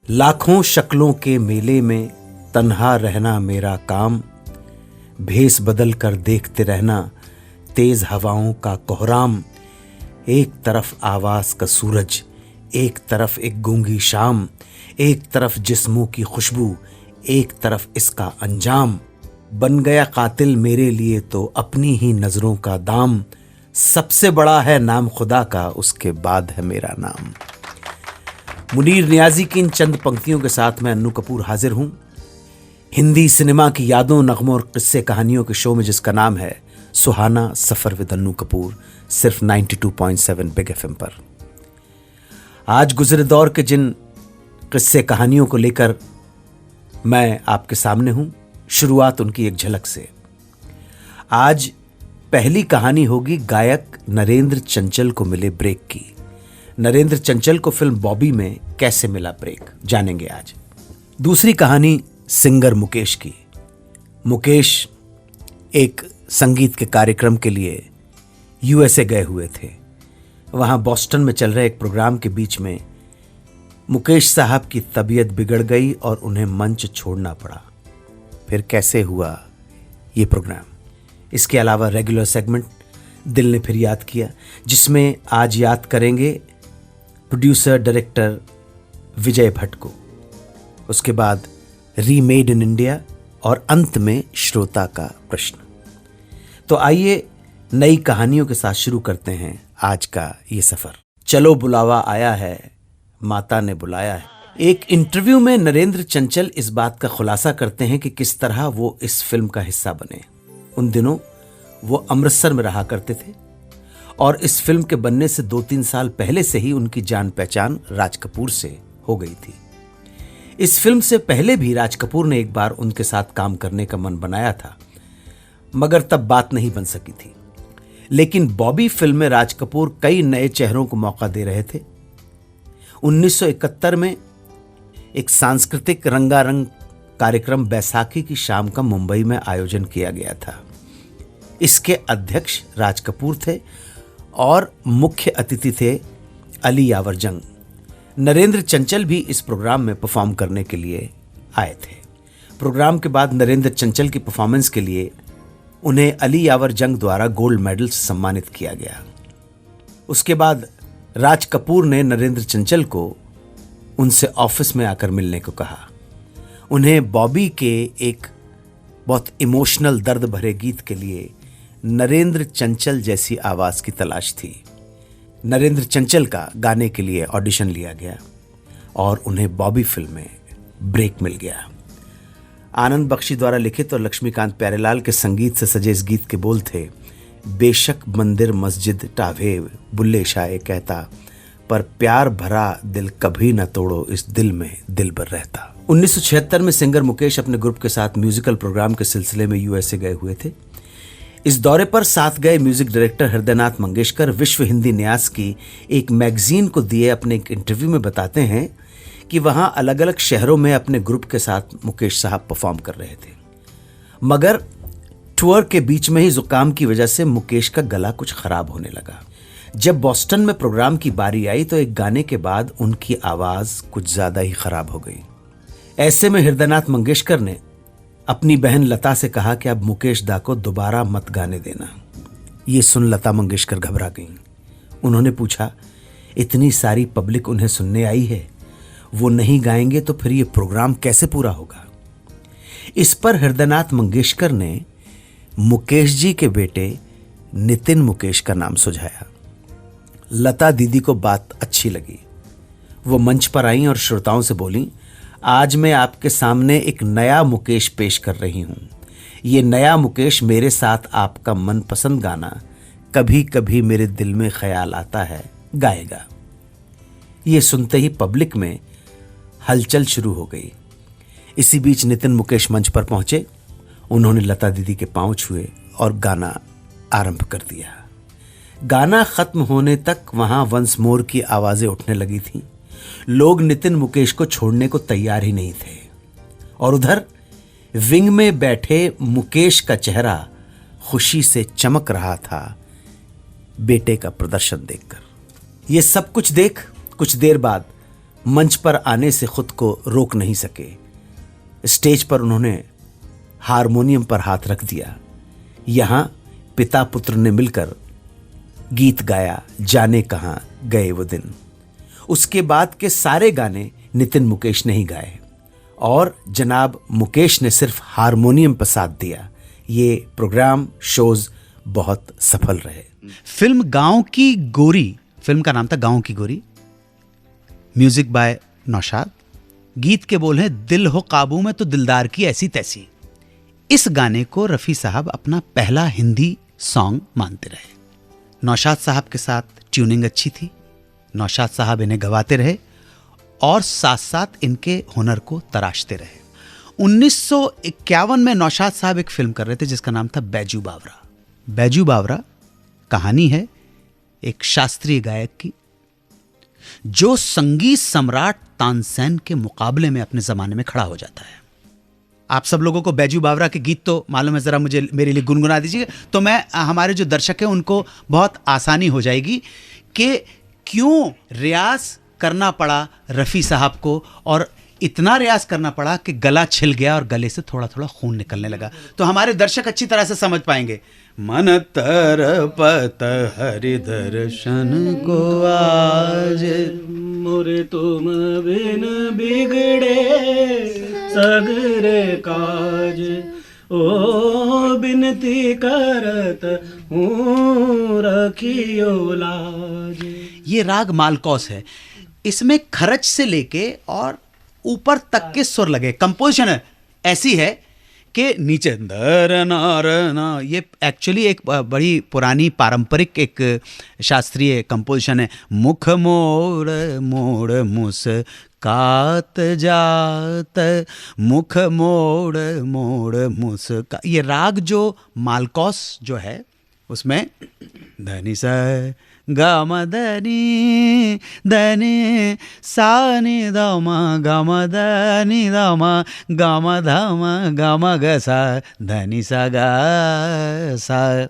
लाखों शक्लों के मेले में तन्हा रहना मेरा काम, भेस बदल कर देखते रहना तेज हवाओं का कोहराम। एक तरफ आवाज का सूरज, एक तरफ एक गूंगी शाम, एक तरफ जिस्मों की खुशबू, एक तरफ इसका अंजाम। बन गया कातिल मेरे लिए तो अपनी ही नजरों का दाम, सबसे बड़ा है नाम खुदा का, उसके बाद है मेरा नाम। मुनीर नियाजी की इन चंद पंक्तियों के साथ मैं अन्नू कपूर हाजिर हूं हिंदी सिनेमा की यादों, नगमों और किस्से कहानियों के शो में, जिसका नाम है सुहाना सफर विद अन्नू कपूर, सिर्फ 92.7 बिग एफएम पर। आज गुजरे दौर के जिन किस्से कहानियों को लेकर मैं आपके सामने हूं, शुरुआत उनकी एक झलक से। आज पहली कहानी होगी गायक नरेंद्र चंचल को मिले ब्रेक की। नरेंद्र चंचल को फिल्म बॉबी में कैसे मिला ब्रेक, जानेंगे आज। दूसरी कहानी सिंगर मुकेश की। मुकेश एक संगीत के कार्यक्रम के लिए यूएसए गए हुए थे। वहां बॉस्टन में चल रहे एक प्रोग्राम के बीच में मुकेश साहब की तबीयत बिगड़ गई और उन्हें मंच छोड़ना पड़ा। फिर कैसे हुआ ये प्रोग्राम। इसके अलावा रेगुलर सेगमेंट दिल ने फिर याद किया, जिसमें आज याद करेंगे प्रोड्यूसर डायरेक्टर विजय भट्ट को। उसके बाद रीमेड इन इंडिया और अंत में श्रोता का प्रश्न। तो आइए नई कहानियों के साथ शुरू करते हैं आज का ये सफर। चलो बुलावा आया है, माता ने बुलाया है। एक इंटरव्यू में नरेंद्र चंचल इस बात का खुलासा करते हैं कि किस तरह वो इस फिल्म का हिस्सा बने। उन दिनों वो अमृतसर में रहा करते थे और इस फिल्म के बनने से 2-3 साल पहले से ही उनकी जान पहचान राज कपूर से हो गई थी। इस फिल्म से पहले भी राज कपूर ने एक बार उनके साथ काम करने का मन बनाया था, मगर तब बात नहीं बन सकी थी। लेकिन बॉबी फिल्म में राज कपूर कई नए चेहरों को मौका दे रहे थे। 1971 में एक सांस्कृतिक रंगारंग कार्यक्रम बैसाखी की शाम का मुंबई में आयोजन किया गया था। इसके अध्यक्ष राज कपूर थे और मुख्य अतिथि थे अली यावर जंग। नरेंद्र चंचल भी इस प्रोग्राम में परफॉर्म करने के लिए आए थे। प्रोग्राम के बाद नरेंद्र चंचल की परफॉर्मेंस के लिए उन्हें अली यावर जंग द्वारा गोल्ड मेडल से सम्मानित किया गया। उसके बाद राज कपूर ने नरेंद्र चंचल को उनसे ऑफिस में आकर मिलने को कहा। उन्हें बॉबी के एक बहुत इमोशनल दर्द भरे गीत के लिए नरेंद्र चंचल जैसी आवाज की तलाश थी। नरेंद्र चंचल का गाने के लिए ऑडिशन लिया गया और उन्हें बॉबी फिल्म में ब्रेक मिल गया। आनंद बख्शी द्वारा लिखित और लक्ष्मीकांत प्यारेलाल के संगीत से सजे इस गीत के बोल थे, बेशक मंदिर मस्जिद टावे बुल्ले शाये कहता, पर प्यार भरा दिल कभी न तोड़ो, इस दिल में दिलबर रहता। 1976 में सिंगर मुकेश अपने ग्रुप के साथ म्यूजिकल प्रोग्राम के सिलसिले में यूएसए गए हुए थे। इस दौरे पर साथ गए म्यूजिक डायरेक्टर हृदयनाथ मंगेशकर विश्व हिंदी न्यास की एक मैगजीन को दिए अपने एक इंटरव्यू में बताते हैं कि वहां अलग अलग शहरों में अपने ग्रुप के साथ मुकेश साहब परफॉर्म कर रहे थे, मगर टूर के बीच में ही जुकाम की वजह से मुकेश का गला कुछ खराब होने लगा। जब बॉस्टन में प्रोग्राम की बारी आई तो एक गाने के बाद उनकी आवाज कुछ ज्यादा ही खराब हो गई। ऐसे में हृदयनाथ मंगेशकर ने अपनी बहन लता से कहा कि अब मुकेश दा को दोबारा मत गाने देना। ये सुन लता मंगेशकर घबरा गईं। उन्होंने पूछा, इतनी सारी पब्लिक उन्हें सुनने आई है, वो नहीं गाएंगे तो फिर ये प्रोग्राम कैसे पूरा होगा। इस पर हृदयनाथ मंगेशकर ने मुकेश जी के बेटे नितिन मुकेश का नाम सुझाया। लता दीदी को बात अच्छी लगी। वो मंच पर आईं और श्रोताओं से बोलीं, आज मैं आपके सामने एक नया मुकेश पेश कर रही हूं। ये नया मुकेश मेरे साथ आपका मनपसंद गाना कभी कभी मेरे दिल में ख्याल आता है गाएगा। ये सुनते ही पब्लिक में हलचल शुरू हो गई। इसी बीच नितिन मुकेश मंच पर पहुंचे। उन्होंने लता दीदी के पांव छुए और गाना आरंभ कर दिया। गाना खत्म होने तक वहां वंस मोर की आवाजें उठने लगी थीं। लोग नितिन मुकेश को छोड़ने को तैयार ही नहीं थे और उधर विंग में बैठे मुकेश का चेहरा खुशी से चमक रहा था बेटे का प्रदर्शन देखकर। यह सब कुछ देख कुछ देर बाद मंच पर आने से खुद को रोक नहीं सके। स्टेज पर उन्होंने हारमोनियम पर हाथ रख दिया। यहां पिता पुत्र ने मिलकर गीत गाया, जाने कहां गए वो दिन। उसके बाद के सारे गाने नितिन मुकेश ने ही गाए और जनाब मुकेश ने सिर्फ हारमोनियम पर साथ दिया। ये प्रोग्राम, शोज बहुत सफल रहे। फिल्म गांव की गोरी, फिल्म का नाम था गांव की गोरी, म्यूजिक बाय नौशाद। गीत के बोल हैं, दिल हो काबू में तो दिलदार की ऐसी तैसी। इस गाने को रफ़ी साहब अपना पहला हिंदी सॉन्ग मानते रहे। नौशाद साहब के साथ ट्यूनिंग अच्छी थी, नौशाद साहब इन्हें गवाते रहे और साथ साथ इनके हुनर को तराशते रहे। 1951 में नौशाद साहब एक फिल्म कर रहे थे जिसका नाम था बैजू बावरा। बैजू बावरा कहानी है एक शास्त्रीय गायक की जो संगीत सम्राट तानसेन के मुकाबले में अपने जमाने में खड़ा हो जाता है। आप सब लोगों को बैजू बावरा के गीत तो मालूम है, जरा मुझे मेरे लिए गुनगुना दीजिए तो मैं हमारे जो दर्शक हैं उनको बहुत आसानी हो जाएगी कि क्यों रियाज करना पड़ा रफ़ी साहब को, और इतना रियाज करना पड़ा कि गला छिल गया और गले से थोड़ा थोड़ा खून निकलने लगा। तो हमारे दर्शक अच्छी तरह से समझ पाएंगे। मन तरपत हरि दर्शन को आज, मोरे तुम बिन बिगड़े सगरे काज, ओ बिनती करत हूँ रखियो लाज। ये राग मालकौस है। इसमें खरच से लेके और ऊपर तक के सुर लगे। कंपोजिशन ऐसी है कि नीचे दरना, ये एक्चुअली एक बड़ी पुरानी पारंपरिक एक शास्त्रीय कंपोजिशन है। मुख मोड़ मोड़ मुस्कात जात, मुख मोड़ मोड़ मुस्का। ये राग जो मालकौस जो है उसमें धनी सा गम धनी धनी सा नि धम गम धनी धम गम धम गम ग सा धनी सा ग सा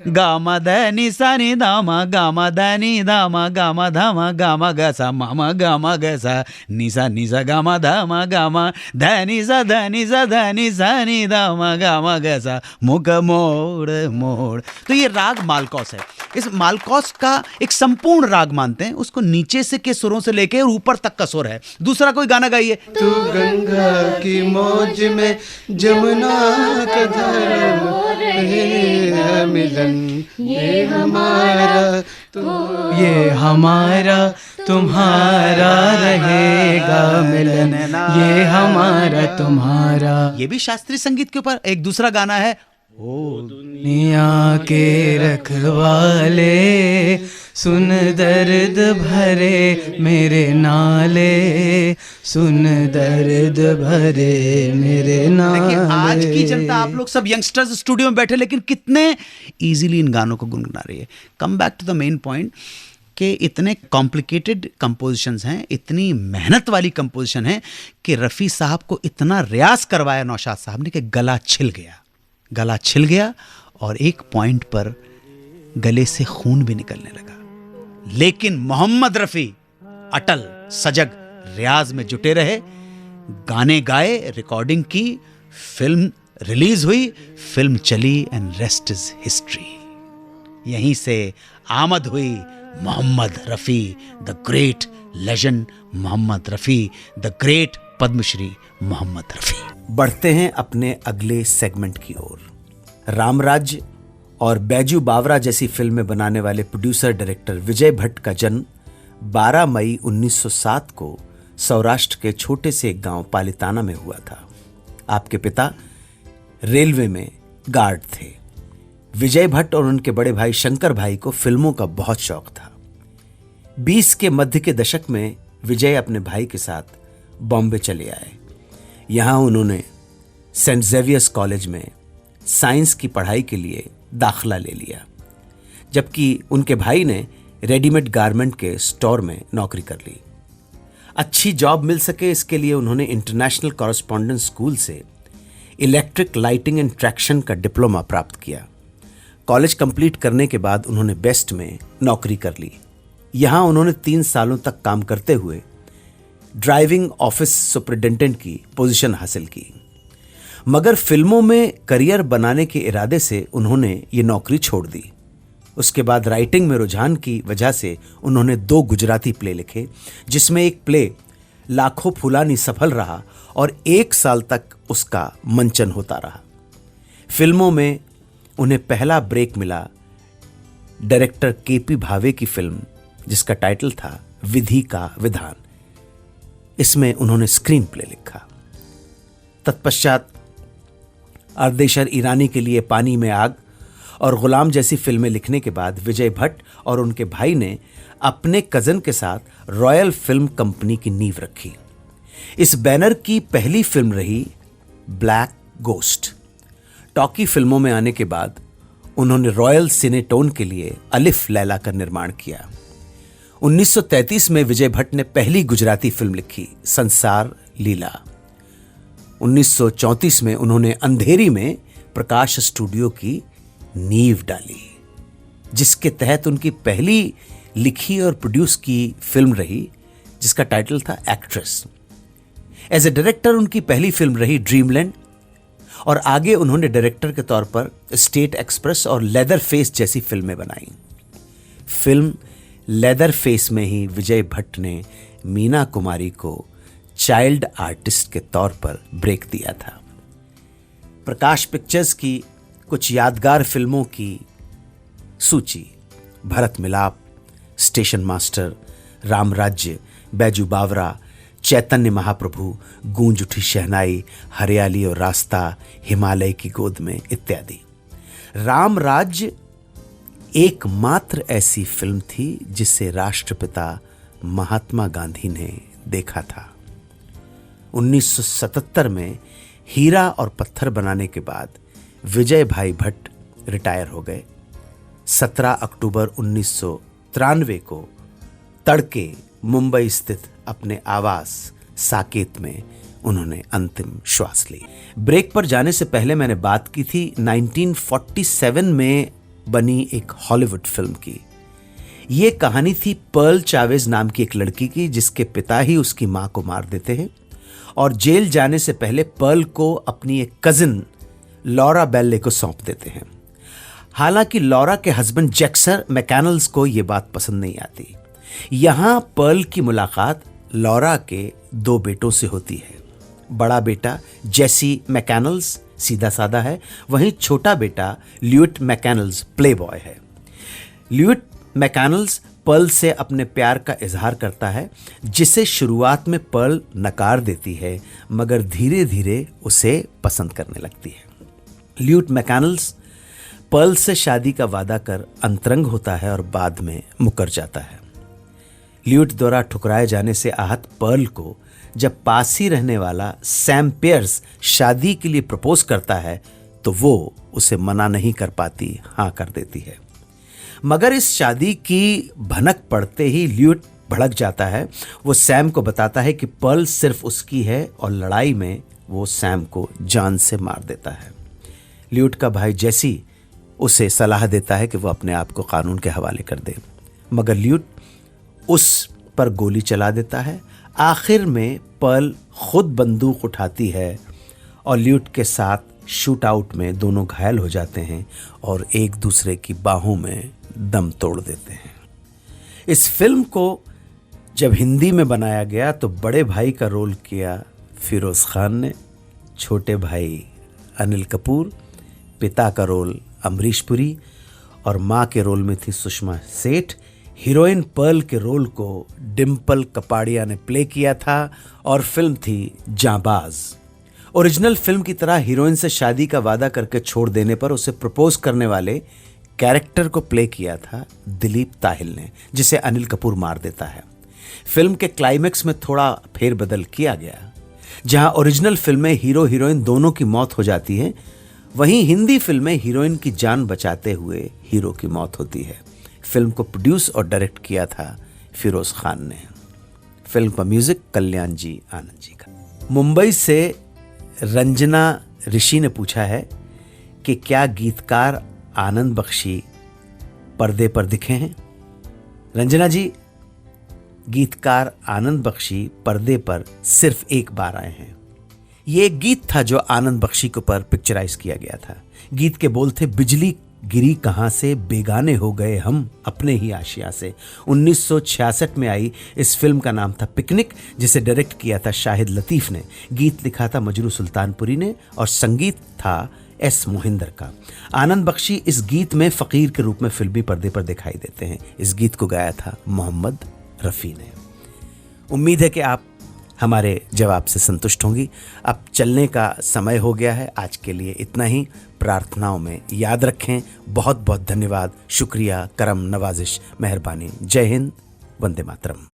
गम धनी सा नि धम गम धनी धम गम धम गम ग सा मम गम ग सा नि सा गम धम गम धनी सा धनी सा धनी सा नि धम गम ग सा मुख मोड़ मोड़। तो ये राग मालकौस है। इस मालकौस का एक संपूर्ण राग मानते हैं, उसको नीचे से के सुरों से लेके और ऊपर तक का सुर है। दूसरा कोई गाना गाइए। तू गंगा की मौज में जमुना का धर्म मिलन, ये हमारा तुम्हारा रहेगा मिलन, ये हमारा तुम्हारा। ये भी शास्त्रीय संगीत के ऊपर एक दूसरा गाना है। ओ दुनिया के रखवाले, सुन दर्द भरे मेरे नाले, सुन दर्द भरे मेरे नाले। देखिए आज की जनता, आप लोग सब यंगस्टर्स स्टूडियो में बैठे लेकिन कितने इजीली इन गानों को गुनगुना रही है। Come back to the main point कि इतने कॉम्प्लिकेटेड कंपोजिशंस हैं, इतनी मेहनत वाली कंपोजिशन है कि रफ़ी साहब को इतना रियाज करवाया नौशाद साहब ने कि गला छिल गया और एक पॉइंट पर गले से खून भी निकलने लगा। लेकिन मोहम्मद रफ़ी अटल सजग रियाज में जुटे रहे, गाने गाए, रिकॉर्डिंग की, फिल्म रिलीज हुई, फिल्म चली एंड रेस्ट इज हिस्ट्री। यहीं से आमद हुई Mohammad Rafi, the great legend Mohammad Rafi, the great Padma Shri Mohammad Rafi. बढ़ते हैं अपने अगले सेगमेंट की ओर। रामराज्य और बैजू बावरा जैसी फिल्में बनाने वाले प्रोड्यूसर डायरेक्टर विजय भट्ट का जन्म 12 मई 1907 को सौराष्ट्र के छोटे से एक गांव पालिताना में हुआ था। आपके पिता रेलवे में गार्ड थे। विजय भट्ट और उनके बड़े भाई शंकर भाई को फिल्मों का बहुत शौक था। 20 के मध्य के दशक में विजय अपने भाई के साथ बॉम्बे चले आए। यहां उन्होंने सेंट जेवियर्स कॉलेज में साइंस की पढ़ाई के लिए दाखिला ले लिया, जबकि उनके भाई ने रेडीमेड गारमेंट के स्टोर में नौकरी कर ली। अच्छी जॉब मिल सके इसके लिए उन्होंने इंटरनेशनल कॉरेस्पॉन्डेंस स्कूल से इलेक्ट्रिक लाइटिंग एंड ट्रैक्शन का डिप्लोमा प्राप्त किया। कॉलेज कंप्लीट करने के बाद उन्होंने बेस्ट में नौकरी कर ली। यहाँ उन्होंने 3 सालों तक काम करते हुए ड्राइविंग ऑफिस सुपरिटेंडेंट की पोजीशन हासिल की। मगर फिल्मों में करियर बनाने के इरादे से उन्होंने ये नौकरी छोड़ दी। उसके बाद राइटिंग में रुझान की वजह से उन्होंने 2 गुजराती प्ले लिखे, जिसमें एक प्ले लाखों फुलानी सफल रहा और 1 साल तक उसका मंचन होता रहा। फिल्मों में उन्हें पहला ब्रेक मिला डायरेक्टर केपी भावे की फिल्म जिसका टाइटल था विधि का विधान। इसमें उन्होंने स्क्रीन प्ले लिखा। तत्पश्चात अर्देशर ईरानी के लिए पानी में आग और गुलाम जैसी फिल्में लिखने के बाद विजय भट्ट और उनके भाई ने अपने कजन के साथ रॉयल फिल्म कंपनी की नींव रखी। इस बैनर की पहली फिल्म रही ब्लैक गोस्ट। टॉकी फिल्मों में आने के बाद उन्होंने रॉयल सिनेटोन के लिए अलिफ लैला का निर्माण किया। 1933 में विजय भट्ट ने पहली गुजराती फिल्म लिखी, संसार लीला। 1934 में उन्होंने अंधेरी में प्रकाश स्टूडियो की नींव डाली, जिसके तहत उनकी पहली लिखी और प्रोड्यूस की फिल्म रही जिसका टाइटल था एक्ट्रेस। एज ए डायरेक्टर उनकी पहली फिल्म रही ड्रीमलैंड और आगे उन्होंने डायरेक्टर के तौर पर स्टेट एक्सप्रेस और लेदर फेस जैसी फिल्में बनाई। फिल्म लेदर फेस में ही विजय भट्ट ने मीना कुमारी को चाइल्ड आर्टिस्ट के तौर पर ब्रेक दिया था। प्रकाश पिक्चर्स की कुछ यादगार फिल्मों की सूची: भरत मिलाप, स्टेशन मास्टर, रामराज्य, बैजू बावरा, चैतन्य महाप्रभु, गूंज उठी शहनाई, हरियाली और रास्ता, हिमालय की गोद में इत्यादि। रामराज्य एकमात्र ऐसी फिल्म थी जिसे राष्ट्रपिता महात्मा गांधी ने देखा था। 1977 में हीरा और पत्थर बनाने के बाद विजय भाई भट्ट रिटायर हो गए। 17 अक्टूबर 1993 को तड़के मुंबई स्थित अपने आवास साकेत में उन्होंने अंतिम श्वास ली। ब्रेक पर जाने से पहले मैंने बात की थी 1947 में बनी एक हॉलीवुड फिल्म की। ये कहानी थी पर्ल चावेज नाम की एक लड़की की जिसके पिता ही उसकी मां को मार देते हैं और जेल जाने से पहले पर्ल को अपनी एक कजिन लॉरा बेल्ले को सौंप देते हैं। हालांकि लॉरा के हस्बैंड जैक्सर मैकैनल्स को यह बात पसंद नहीं आती। यहां पर्ल की मुलाकात लॉरा के 2 बेटों से होती है। बड़ा बेटा जेसी मैकैनल्स सीधा साधा है, वहीं छोटा बेटा ल्यूट मैकैनल्स प्लेबॉय है। ल्यूट मैकैनल्स पर्ल से अपने प्यार का इजहार करता है, जिसे शुरुआत में पर्ल नकार देती है मगर धीरे धीरे उसे पसंद करने लगती है। ल्यूट मैकैनल्स पर्ल से शादी का वादा कर अंतरंग होता है और बाद में मुकर जाता है। ल्यूट द्वारा ठुकराए जाने से आहत पर्ल को जब पास ही रहने वाला सैम पियर्स शादी के लिए प्रपोज करता है तो वो उसे मना नहीं कर पाती, हाँ कर देती है। मगर इस शादी की भनक पड़ते ही ल्यूट भड़क जाता है। वो सैम को बताता है कि पर्ल सिर्फ उसकी है और लड़ाई में वो सैम को जान से मार देता है। ल्यूट का भाई जेसी उसे सलाह देता है कि वो अपने आप को कानून के हवाले कर दे, मगर ल्यूट उस पर गोली चला देता है। आखिर में पर्ल खुद बंदूक उठाती है और ल्यूट के साथ शूट आउट में दोनों घायल हो जाते हैं और एक दूसरे की बाहों में दम तोड़ देते हैं। इस फिल्म को जब हिंदी में बनाया गया तो बड़े भाई का रोल किया फिरोज खान ने, छोटे भाई अनिल कपूर, पिता का रोल अमरीश पुरी और माँ के रोल में थी सुषमा सेठ। हीरोइन पर्ल के रोल को डिम्पल कपाड़िया ने प्ले किया था और फिल्म थी जांबाज। ओरिजिनल फिल्म की तरह हीरोइन से शादी का वादा करके छोड़ देने पर उसे प्रपोज करने वाले कैरेक्टर को प्ले किया था दिलीप ताहिल ने, जिसे अनिल कपूर मार देता है। फिल्म के क्लाइमेक्स में थोड़ा फेरबदल किया गया। जहां ओरिजिनल फिल्म में हीरो हीरोइन दोनों की मौत हो जाती है, वहीं हिंदी फिल्म में हीरोइन की जान बचाते हुए हीरो की मौत होती है। फिल्म को प्रोड्यूस और डायरेक्ट किया था फिरोज खान ने। फिल्म का म्यूजिक कल्याण जी आनंद जी का। मुंबई से रंजना ऋषि ने पूछा है कि क्या गीतकार आनंद बख्शी पर्दे पर दिखे हैं। रंजना जी, गीतकार आनंद बख्शी पर्दे पर सिर्फ एक बार आए हैं। ये एक गीत था जो आनंद बख्शी के ऊपर पिक्चराइज किया गया था। गीत के बोल थे, बिजली गिरी कहाँ से, बेगाने हो गए हम अपने ही आशिया से। 1966 में आई इस फिल्म का नाम था पिकनिक, जिसे डायरेक्ट किया था शाहिद लतीफ़ ने। गीत लिखा था मजरू सुल्तानपुरी ने और संगीत था एस मोहिंदर का। आनंद बख्शी इस गीत में फ़कीर के रूप में फिल्मी पर्दे पर दिखाई देते हैं। इस गीत को गाया था मोहम्मद रफ़ी ने। उम्मीद है कि आप हमारे जवाब से संतुष्ट होंगी। अब चलने का समय हो गया है। आज के लिए इतना ही। प्रार्थनाओं में याद रखें। बहुत बहुत धन्यवाद, शुक्रिया, करम, नवाजिश, मेहरबानी। जय हिंद, वंदे मातरम।